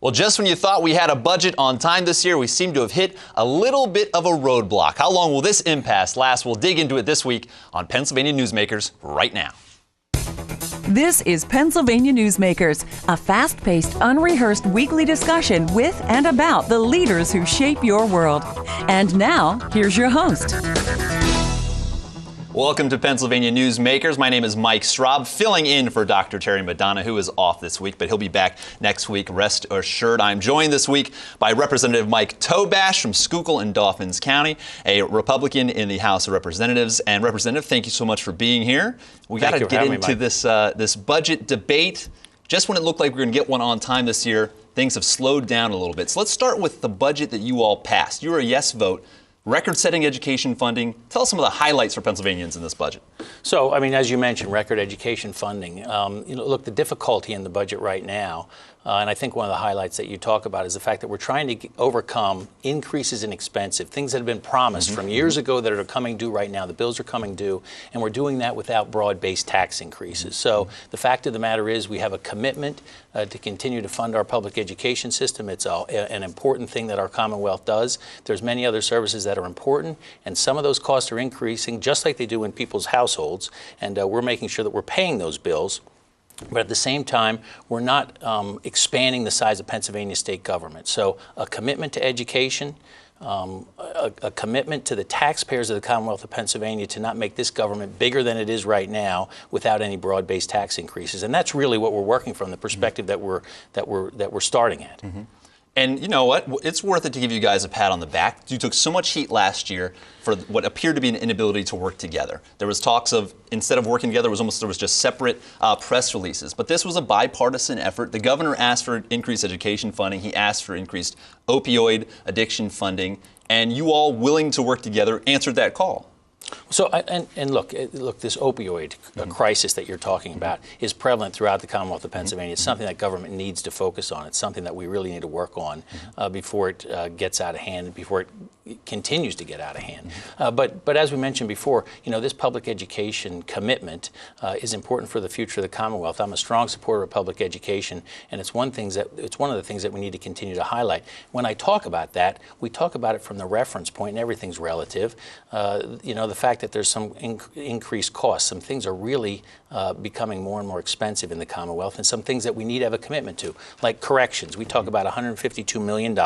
Well, just when you thought we had a budget on time this year, we seem to have hit a little bit of a roadblock. How long will this impasse last? We'll dig into it this week on Pennsylvania Newsmakers right now. This is Pennsylvania Newsmakers, a fast-paced, unrehearsed weekly discussion with and about the leaders who shape your world. And now, here's your host. Welcome to Pennsylvania Newsmakers. My name is Mike Straub, filling in for Dr. Terry Madonna, who is off this week, but he'll be back next week. Rest assured. I'm joined this week by Representative Mike Tobash from Schuylkill and Dauphin's County, a Republican in the House of Representatives. And Representative, thank you so much for being here. We got to get into this budget debate. Just when it looked like we were going to get one on time this year, things have slowed down a little bit. So let's start with the budget that you all passed. You were a yes vote. Record-setting education funding. Tell us some of the highlights for Pennsylvanians in this budget. So, I mean, as you mentioned, record education funding. Look, the difficulty in the budget right now, and I think one of the highlights that you talk about is the fact that we're trying to overcome increases in expensive things that have been promised from years ago that are coming due right now. The bills are coming due, and we're doing that without broad-based tax increases. So the fact of the matter is we have a commitment to continue to fund our public education system. It's an important thing that our Commonwealth does. There's many other services that are important, and some of those costs are increasing just like they do in people's households, and we're making sure that we're paying those bills. But at the same time, we're not expanding the size of Pennsylvania state government. So a commitment to education, a commitment to the taxpayers of the Commonwealth of Pennsylvania to not make this government bigger than it is right now without any broad-based tax increases. And that's really what we're working from, the perspective that we're starting at. And you know what? It's worth it to give you guys a pat on the back. You took so much heat last year for what appeared to be an inability to work together. There was talks of, instead of working together, there was just separate press releases. But this was a bipartisan effort. The governor asked for increased education funding. He asked for increased opioid addiction funding. And you all, willing to work together, answered that call. So, and look, this opioid crisis that you're talking about is prevalent throughout the Commonwealth of Pennsylvania. It's something that government needs to focus on. It's something that we really need to work on before it gets out of hand and before it continues to get out of hand. But as we mentioned before, this public education commitment is important for the future of the Commonwealth. I'm a strong supporter of public education, and it's one of the things that we need to continue to highlight. When I talk about that, we talk about it from the reference point, and everything's relative. The fact that there's some increased costs, some things are really becoming more and more expensive in the Commonwealth, and some things that we need to have a commitment to, like corrections. We talk about $152 million.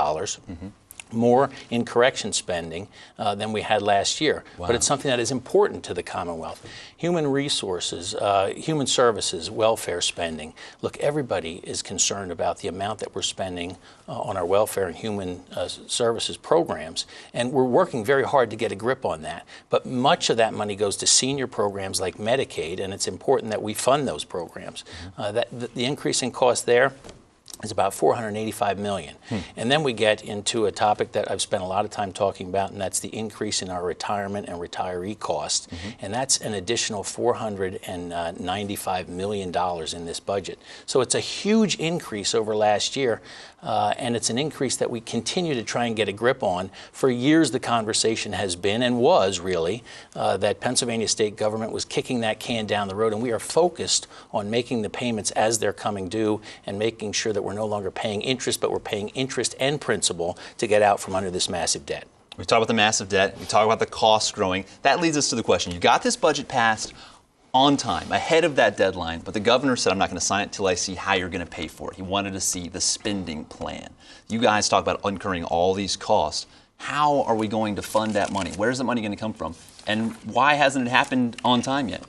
More in correction spending than we had last year. Wow. But it's something that is important to the Commonwealth. Human resources, human services, welfare spending. Look, everybody is concerned about the amount that we're spending on our welfare and human services programs, and we're working very hard to get a grip on that. But much of that money goes to senior programs like Medicaid, and it's important that we fund those programs. The increase in cost there is about $485 million. And then we get into a topic that I've spent a lot of time talking about, and that's the increase in our retirement and retiree costs. And that's an additional $495 million in this budget. So it's a huge increase over last year, and it's an increase that we continue to try and get a grip on. For years, the conversation has been, and was really, that Pennsylvania state government was kicking that can down the road, and we are focused on making the payments as they're coming due and making sure that we're no longer paying interest, but we're paying interest and principal to get out from under this massive debt. We talk about the massive debt. We talk about the costs growing. That leads us to the question. You got this budget passed on time, ahead of that deadline, but the governor said, I'm not going to sign it until I see how you're going to pay for it. He wanted to see the spending plan. You guys talk about incurring all these costs. How are we going to fund that money? Where's the money going to come from? And why hasn't it happened on time yet?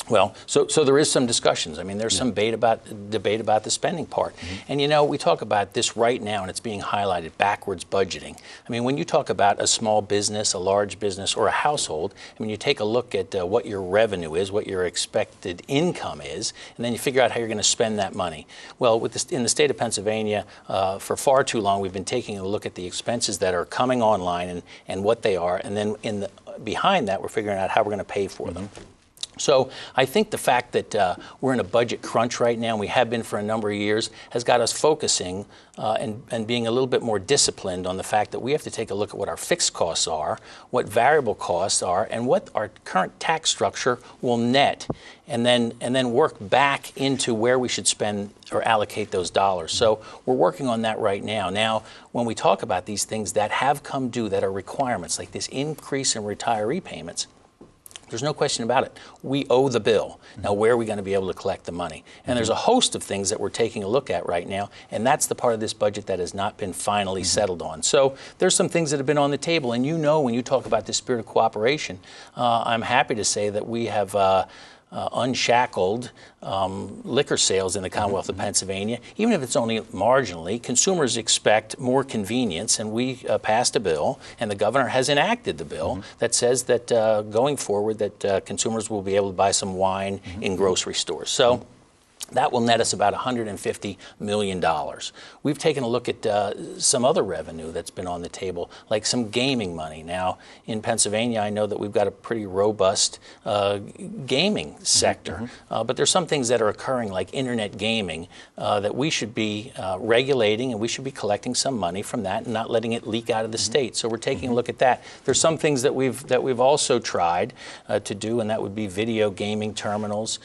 Well, so there is some discussions. I mean, there's some debate about the spending part. And we talk about this right now, and it's being highlighted, backwards budgeting. I mean, when you talk about a small business, a large business, or a household, I mean, you take a look at what your revenue is, what your expected income is, and then you figure out how you're going to spend that money. Well, in the state of Pennsylvania, for far too long, we've been taking a look at the expenses that are coming online and what they are, and then behind that, we're figuring out how we're going to pay for them. So I think the fact that we're in a budget crunch right now, and we have been for a number of years, has got us focusing and being a little bit more disciplined on the fact that we have to take a look at what our fixed costs are, what variable costs are, and what our current tax structure will net, and then work back into where we should spend or allocate those dollars. So we're working on that right now. Now, when we talk about these things that have come due, that are requirements, like this increase in retiree payments, there's no question about it. We owe the bill. Now, where are we going to be able to collect the money? And there's a host of things that we're taking a look at right now, and that's the part of this budget that has not been finally settled on. So there's some things that have been on the table, and you know, when you talk about the spirit of cooperation, I'm happy to say that we have unshackled liquor sales in the Commonwealth of Pennsylvania. Even if it's only marginally, consumers expect more convenience, and we passed a bill, and the governor has enacted the bill that says that going forward that consumers will be able to buy some wine in grocery stores. So that will net us about $150 million. We've taken a look at some other revenue that's been on the table, like some gaming money. Now, in Pennsylvania, I know that we've got a pretty robust gaming sector, but there's some things that are occurring, like internet gaming, that we should be regulating, and we should be collecting some money from that and not letting it leak out of the state. So we're taking a look at that. There's some things that we've also tried to do, and that would be video gaming terminals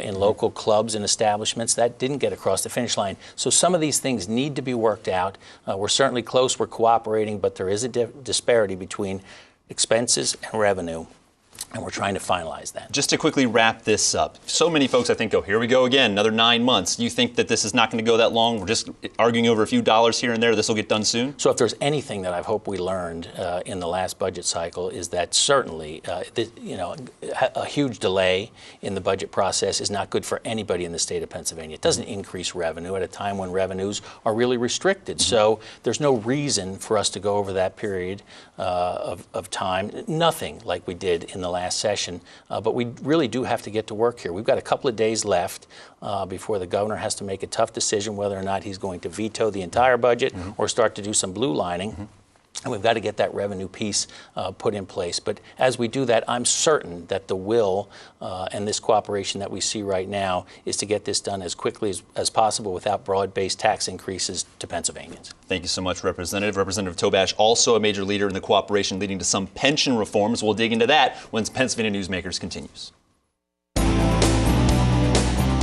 in local clubs and establishments. That didn't get across the finish line. So some of these things need to be worked out. We're certainly close, we're cooperating, but there is a disparity between expenses and revenue, and we're trying to finalize that. Just to quickly wrap this up, so many folks I think go, here we go again, another 9 months. You think that this is not going to go that long? We're just arguing over a few dollars here and there. This will get done soon? So if there's anything that I hope we learned in the last budget cycle, is that certainly a huge delay in the budget process is not good for anybody in the state of Pennsylvania. It doesn't increase revenue at a time when revenues are really restricted. So there's no reason for us to go over that period of time. Nothing like we did in the last session, but we really do have to get to work here. We've got a couple of days left before the governor has to make a tough decision whether or not he's going to veto the entire budget or start to do some blue lining. And we've got to get that revenue piece put in place. But as we do that, I'm certain that the will and this cooperation that we see right now is to get this done as quickly as possible without broad-based tax increases to Pennsylvanians. Thank you so much, Representative. Representative Tobash, also a major leader in the cooperation leading to some pension reforms. We'll dig into that when Pennsylvania Newsmakers continues.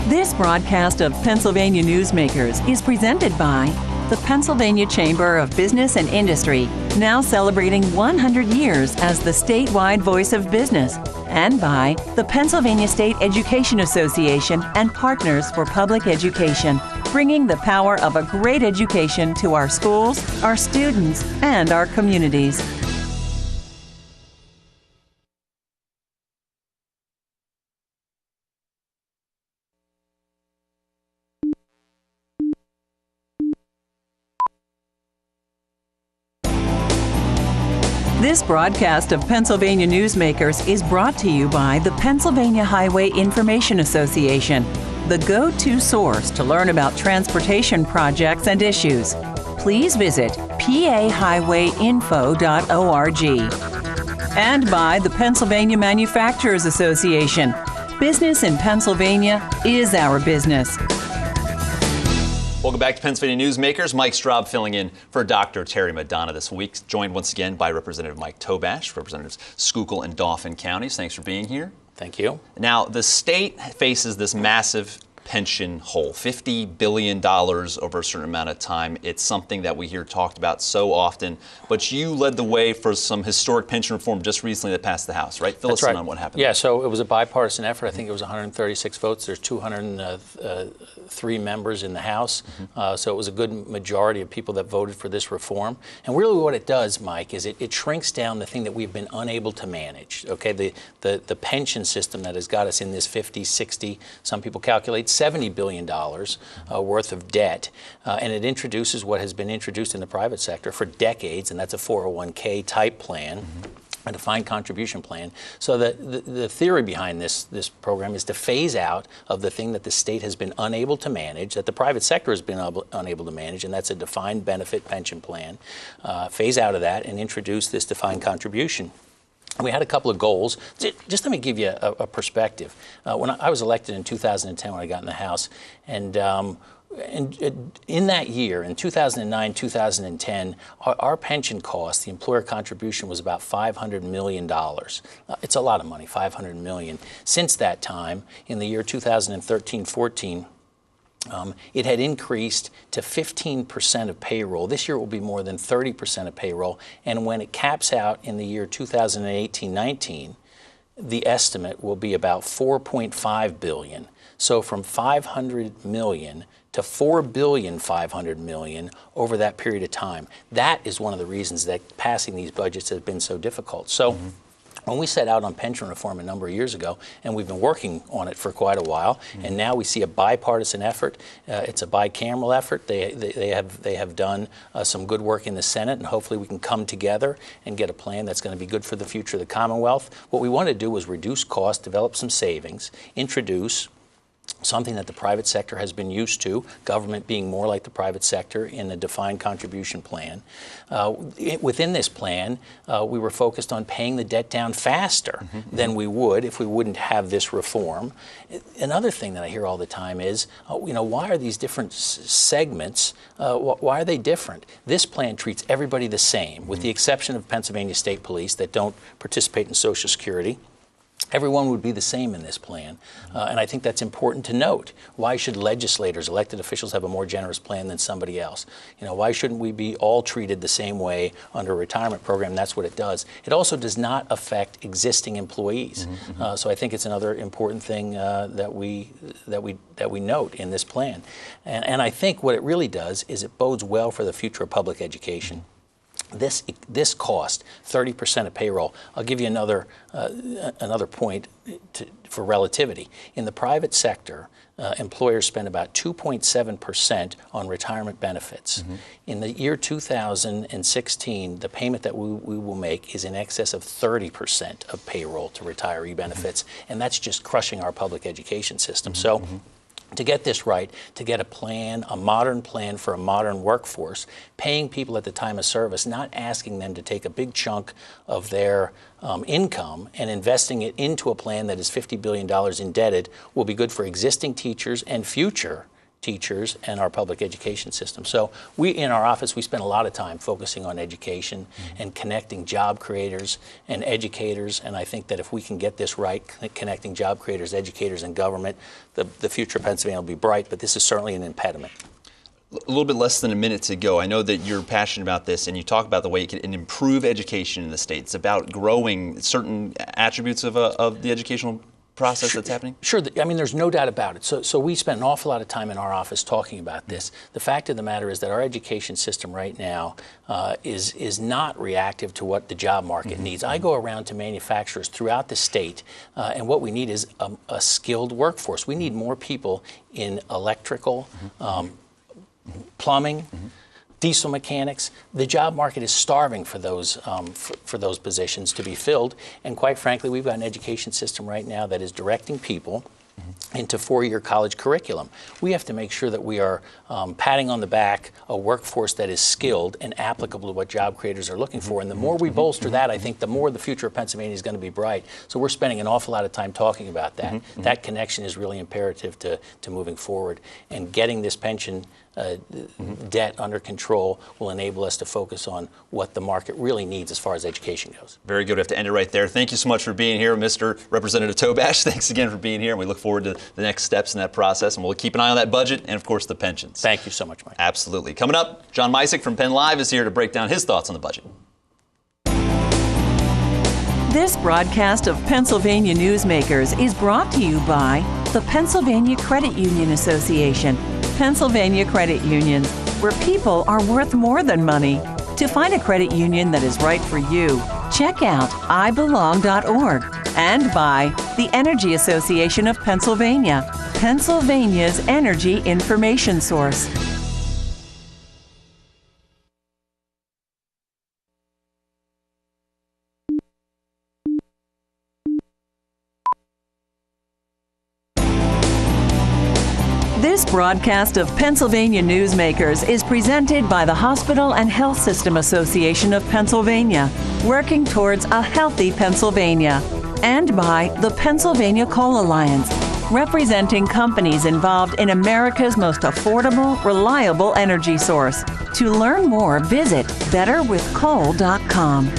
This broadcast of Pennsylvania Newsmakers is presented by the Pennsylvania Chamber of Business and Industry, now celebrating 100 years as the statewide voice of business, and by the Pennsylvania State Education Association and Partners for Public Education, bringing the power of a great education to our schools, our students, and our communities. This broadcast of Pennsylvania Newsmakers is brought to you by the Pennsylvania Highway Information Association, the go-to source to learn about transportation projects and issues. Please visit pahighwayinfo.org. And by the Pennsylvania Manufacturers Association. Business in Pennsylvania is our business. Welcome back to Pennsylvania Newsmakers. Mike Straub filling in for Dr. Terry Madonna this week, joined once again by Representative Mike Tobash, Representatives Schuylkill and Dauphin counties. Thanks for being here. Thank you. Now, the state faces this massive pension hole, $50 billion over a certain amount of time. It's something that we hear talked about so often, but you led the way for some historic pension reform just recently that passed the House, right? Fill us in on what happened. Yeah, so it was a bipartisan effort. I think it was 136 votes. There's 203 members in the House, so it was a good majority of people that voted for this reform. And really what it does, Mike, is it shrinks down the thing that we've been unable to manage, okay? The pension system that has got us in this 50, 60, some people calculate $70 billion worth of debt, and it introduces what has been introduced in the private sector for decades, and that's a 401k type plan. A defined contribution plan. So the theory behind this program is to phase out of the thing that the state has been unable to manage, that the private sector has been unable to manage, and that's a defined benefit pension plan. Phase out of that and introduce this defined contribution. We had a couple of goals. Just let me give you a perspective. When I was elected in 2010, when I got in the House, and in that year, in 2009, 2010, our pension cost, the employer contribution, was about $500 million. It's a lot of money, $500 million. Since that time, in the year 2013-14, it had increased to 15% of payroll. This year it will be more than 30% of payroll. And when it caps out in the year 2018-19, the estimate will be about $4.5 billion. So from $500 million to $4.5 billion over that period of time. That is one of the reasons that passing these budgets has been so difficult. So. When we set out on pension reform a number of years ago, and we've been working on it for quite a while, and now we see a bipartisan effort. It's a bicameral effort. They have done some good work in the Senate, and hopefully we can come together and get a plan that's going to be good for the future of the Commonwealth. What we want to do is reduce costs, develop some savings, introduce something that the private sector has been used to, government being more like the private sector in a defined contribution plan. Within this plan, we were focused on paying the debt down faster than we would if we wouldn't have this reform. Another thing that I hear all the time is, why are these different segments, why are they different? This plan treats everybody the same, with the exception of Pennsylvania State Police that don't participate in Social Security. Everyone would be the same in this plan, and I think that's important to note. Why should legislators, elected officials, have a more generous plan than somebody else? Why shouldn't we be all treated the same way under a retirement program? That's what it does. It also does not affect existing employees, so I think it's another important thing that we note in this plan. And I think what it really does is it bodes well for the future of public education. This cost 30% of payroll. I'll give you another point for relativity. In the private sector, employers spend about 2.7% on retirement benefits. In the year 2016, the payment that we will make is in excess of 30% of payroll to retiree benefits, and that's just crushing our public education system. So. To get this right, to get a modern plan for a modern workforce, paying people at the time of service, not asking them to take a big chunk of their income and investing it into a plan that is $50 billion indebted, will be good for existing teachers and future teachers and our public education system. So in our office, we spend a lot of time focusing on education and connecting job creators and educators. And I think that if we can get this right, connecting job creators, educators, and government, the future of Pennsylvania will be bright, but this is certainly an impediment. A little bit less than a minute to go. I know that you're passionate about this, and you talk about the way it can improve education in the state. It's about growing certain attributes of the educational process that's happening? Sure. There's no doubt about it. So we spent an awful lot of time in our office talking about this. The fact of the matter is that our education system right now is not reactive to what the job market needs. I go around to manufacturers throughout the state, and what we need is a skilled workforce. We need more people in electrical, plumbing, diesel mechanics. The job market is starving for those positions to be filled, and quite frankly, we've got an education system right now that is directing people into four-year college curriculum. We have to make sure that we are patting on the back a workforce that is skilled and applicable to what job creators are looking for. And the more we bolster that, I think the more the future of Pennsylvania is going to be bright. So we're spending an awful lot of time talking about that. That connection is really imperative to moving forward. And getting this pension debt under control will enable us to focus on what the market really needs as far as education goes. Very good. We have to end it right there. Thank you so much for being here, Mr. Representative Tobash. Thanks again for being here, and we look forward to the next steps in that process, and we'll keep an eye on that budget and, of course, the pensions. Thank you so much, Mike. Absolutely. Coming up, John Micek from PennLive is here to break down his thoughts on the budget. This broadcast of Pennsylvania Newsmakers is brought to you by the Pennsylvania Credit Union Association. Pennsylvania Credit Unions, where people are worth more than money. To find a credit union that is right for you, check out ibelong.org. And by the Energy Association of Pennsylvania, Pennsylvania's energy information source. This broadcast of Pennsylvania Newsmakers is presented by the Hospital and Health System Association of Pennsylvania, working towards a healthy Pennsylvania, and by the Pennsylvania Coal Alliance, representing companies involved in America's most affordable, reliable energy source. To learn more, visit betterwithcoal.com.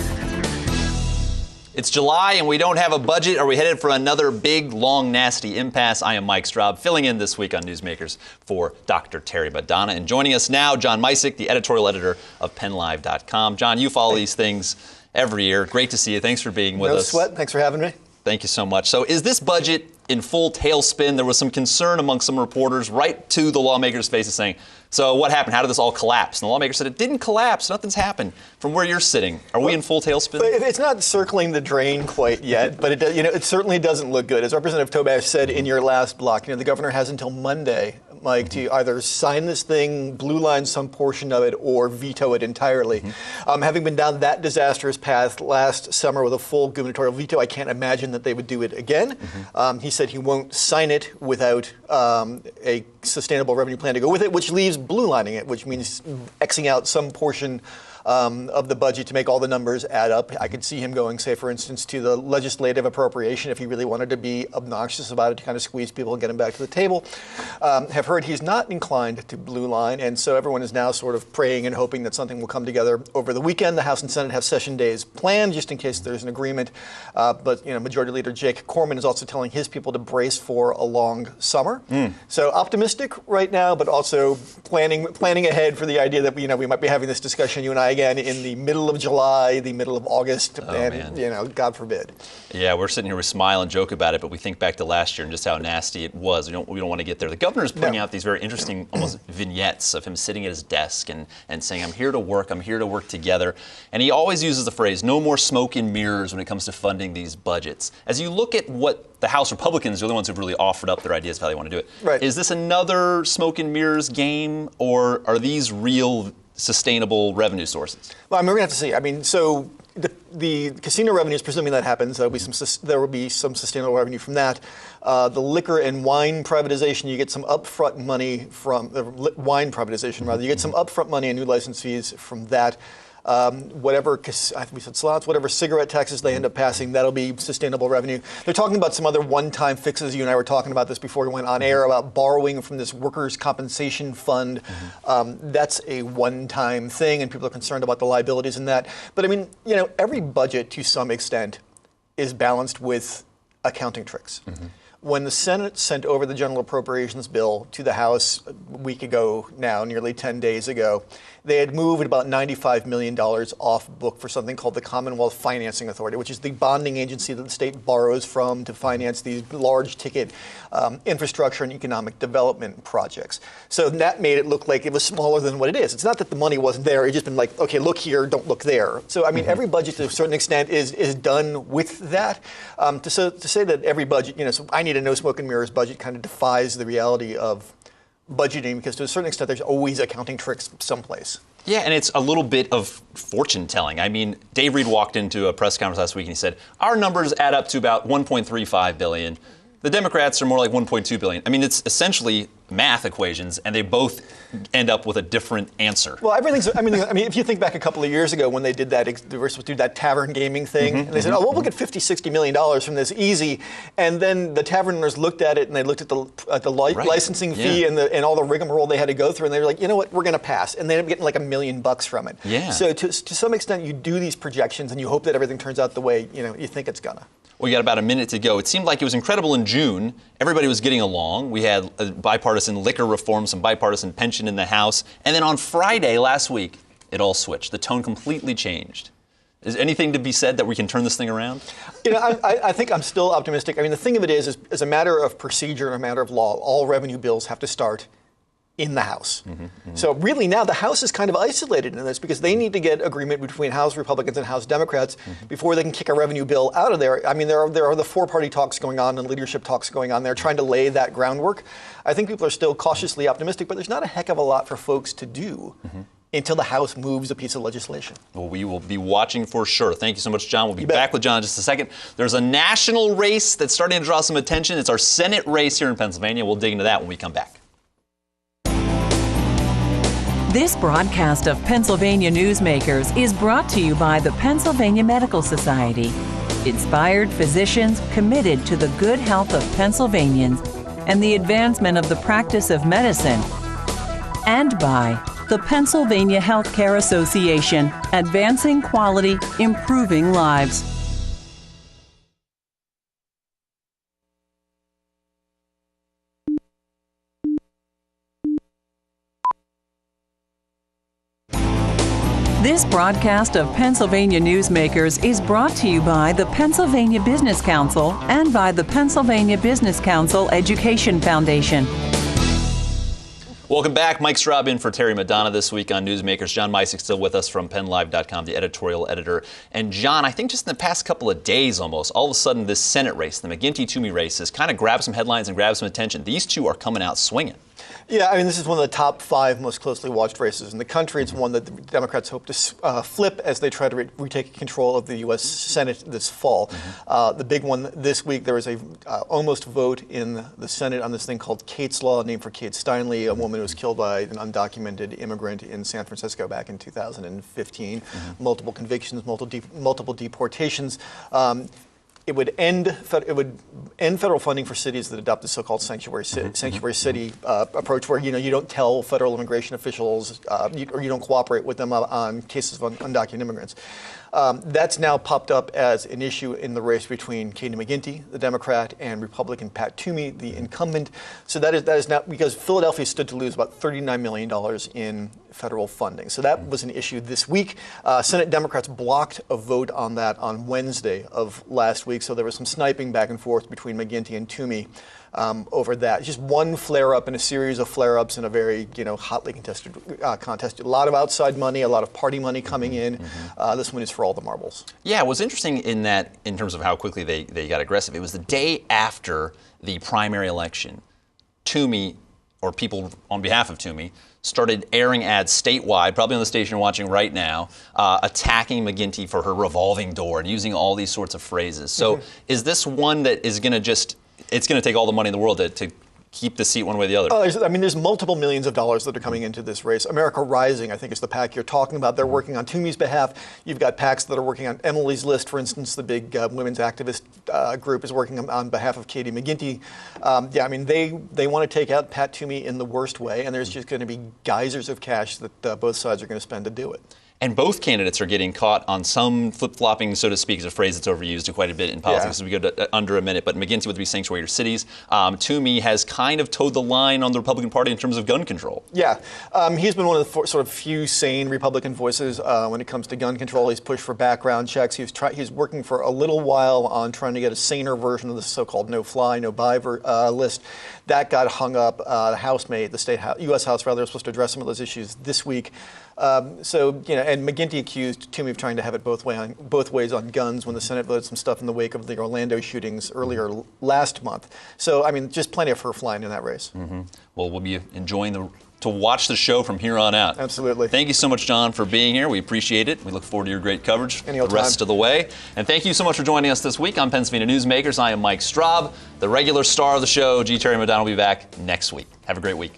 It's July and we don't have a budget. Are we headed for another big, long, nasty impasse? I am Mike Straub, filling in this week on Newsmakers for Dr. Terry Madonna. And joining us now, John Micek, the editorial editor of PennLive.com. John, you follow these things every year. Great to see you. Thanks for being with us. No sweat. Thanks for having me. Thank you so much. So is this budget in full tailspin? There was some concern among some reporters right to the lawmakers' faces saying, so what happened? How did this all collapse? And the lawmaker said it didn't collapse. Nothing's happened. From where you're sitting, are we in full tailspin? It's not circling the drain quite yet, but it certainly doesn't look good. As Representative Tobash said in your last block, the governor has until Monday, Mike, to either sign this thing, blue line some portion of it, or veto it entirely. Having been down that disastrous path last summer with a full gubernatorial veto, I can't imagine that they would do it again. He said he won't sign it without a sustainable revenue plan to go with it, which leaves blue lining it, which means Xing out some portion of the budget to make all the numbers add up. I could see him going, say, for instance, to the legislative appropriation if he really wanted to be obnoxious about it to kind of squeeze people and get them back to the table. Have heard he's not inclined to blue line, and so everyone is now sort of praying and hoping that something will come together over the weekend. The House and Senate have session days planned just in case there's an agreement. But Majority Leader Jake Corman is also telling his people to brace for a long summer. So optimistic right now, but also planning ahead for the idea that we might be having this discussion, you and I, again in the middle of July, the middle of August, God forbid. Yeah, we're sitting here, we smile and joke about it, but we think back to last year and just how nasty it was. We don't want to get there. The governor's putting out these very interesting, almost vignettes of him sitting at his desk and saying, I'm here to work together. And he always uses the phrase, no more smoke and mirrors when it comes to funding these budgets. As you look at what the House Republicans are the ones who've really offered up their ideas of how they want to do it. Right. Is this another smoke and mirrors game, or are these real sustainable revenue sources? Well, we're going to have to see. So the casino revenues, presuming that happens, there will be some sustainable revenue from that. The liquor and wine privatization, you get some upfront money from wine privatization, rather. You get some upfront money and new license fees from that. Whatever we said slots, whatever cigarette taxes they end up passing, that'll be sustainable revenue. They're talking about some other one-time fixes. You and I were talking about this before we went on air about borrowing from this workers' compensation fund. That's a one-time thing, and people are concerned about the liabilities in that. But every budget to some extent is balanced with accounting tricks. When the Senate sent over the general appropriations bill to the House a week ago now, nearly 10 days ago, they had moved about $95 million off book for something called the Commonwealth Financing Authority, which is the bonding agency that the state borrows from to finance these large ticket infrastructure and economic development projects. So that made it look like it was smaller than what it is. It's not that the money wasn't there. It's just been like, okay, look here, don't look there. So, every budget to a certain extent is done with that. To say that every budget, so I need a no smoke and mirrors budget kind of defies the reality of budgeting, because to a certain extent there's always accounting tricks someplace. Yeah, and it's a little bit of fortune telling. Dave Reed walked into a press conference last week and he said, our numbers add up to about $1.35 billion. The Democrats are more like $1.2 billion. It's essentially math equations, and they both end up with a different answer. Well, if you think back a couple of years ago when they did that, they were supposed to do that tavern gaming thing, and they said, we'll get $50-60 million from this easy. And then the taverners looked at it, and they looked at the licensing fee and all the rigmarole they had to go through, and they were like, you know what, we're going to pass. And they ended up getting like $1 million from it. Yeah. So to some extent, you do these projections, and you hope that everything turns out the way you think it's gonna. We got about a minute to go. It seemed like it was incredible in June. Everybody was getting along. We had a bipartisan liquor reform, some bipartisan pension in the House. And then on Friday last week, it all switched. The tone completely changed. Is anything to be said that we can turn this thing around? I think I'm still optimistic. The thing of it is as a matter of procedure and a matter of law, all revenue bills have to start in the House. So really now the House is kind of isolated in this because they need to get agreement between House Republicans and House Democrats before they can kick a revenue bill out of there. There are the four-party talks going on and leadership talks going on. They're trying to lay that groundwork. I think people are still cautiously optimistic, but there's not a heck of a lot for folks to do until the House moves a piece of legislation. Well, we will be watching for sure. Thank you so much, John. We'll be back with John in just a second. There's a national race that's starting to draw some attention. It's our Senate race here in Pennsylvania. We'll dig into that when we come back. This broadcast of Pennsylvania Newsmakers is brought to you by the Pennsylvania Medical Society. Inspired physicians committed to the good health of Pennsylvanians and the advancement of the practice of medicine. And by the Pennsylvania Healthcare Association, advancing quality, improving lives. This broadcast of Pennsylvania Newsmakers is brought to you by the Pennsylvania Business Council and by the Pennsylvania Business Council Education Foundation. Welcome back. Mike Straub in for Terry Madonna this week on Newsmakers. John Micek still with us from PennLive.com, the editorial editor. And John, I think just in the past couple of days almost, all of a sudden this Senate race, the McGinty-Toomey race, has kind of grabbed some headlines and grabbed some attention. These two are coming out swinging. Yeah, I mean, this is one of the top 5 most closely watched races in the country. It's one that the Democrats hope to flip as they try to retake control of the U.S. Senate this fall. The big one this week, there was a almost vote in the Senate on this thing called Kate's Law, named for Kate Steinle, a woman who was killed by an undocumented immigrant in San Francisco back in 2015. Multiple convictions, multiple deportations. It would end federal funding for cities that adopt the so-called sanctuary city approach, where you don't tell federal immigration officials or you don't cooperate with them on cases of undocumented immigrants. That's now popped up as an issue in the race between Katie McGinty, the Democrat, and Republican Pat Toomey, the incumbent. So that is now, because Philadelphia stood to lose about $39 million in federal funding. So that was an issue this week. Senate Democrats blocked a vote on that on Wednesday of last week. So there was some sniping back and forth between McGinty and Toomey over that. Just one flare-up and a series of flare-ups in a very, hotly contested contest. A lot of outside money, a lot of party money coming in. This one is for all the marbles. Yeah, it was interesting in terms of how quickly they got aggressive. It was the day after the primary election. Toomey, or people on behalf of Toomey, started airing ads statewide, probably on the station you're watching right now, attacking McGinty for her revolving door and using all these sorts of phrases. So is this one that is going to it's going to take all the money in the world to keep the seat one way or the other? There's multiple millions of dollars that are coming into this race. America Rising, I think, is the PAC you're talking about. They're working on Toomey's behalf. You've got PACs that are working on Emily's List, for instance. The big women's activist group is working on behalf of Katie McGinty. They want to take out Pat Toomey in the worst way, and there's just going to be geysers of cash that both sides are going to spend to do it. And both candidates are getting caught on some flip-flopping, so to speak, is a phrase that's overused quite a bit in politics as we go to under a minute. But McGinty would be sanctuary cities. Toomey has kind of towed the line on the Republican Party in terms of gun control. Yeah. He's been one of the sort of few sane Republican voices when it comes to gun control. He's pushed for background checks. He's working for a little while on trying to get a saner version of the so-called no-fly, no-buy list. That got hung up. The House made, the U.S. House, rather, was supposed to address some of those issues this week. And McGinty accused Toomey of trying to have it both ways on guns when the Senate voted some stuff in the wake of the Orlando shootings earlier last month. So, just plenty of her flying in that race. Well, we'll be enjoying to watch the show from here on out. Absolutely. Thank you so much, John, for being here. We appreciate it. We look forward to your great coverage the rest of the way. And thank you so much for joining us this week on Pennsylvania Newsmakers. I am Mike Straub, the regular star of the show. Terry Madonna will be back next week. Have a great week.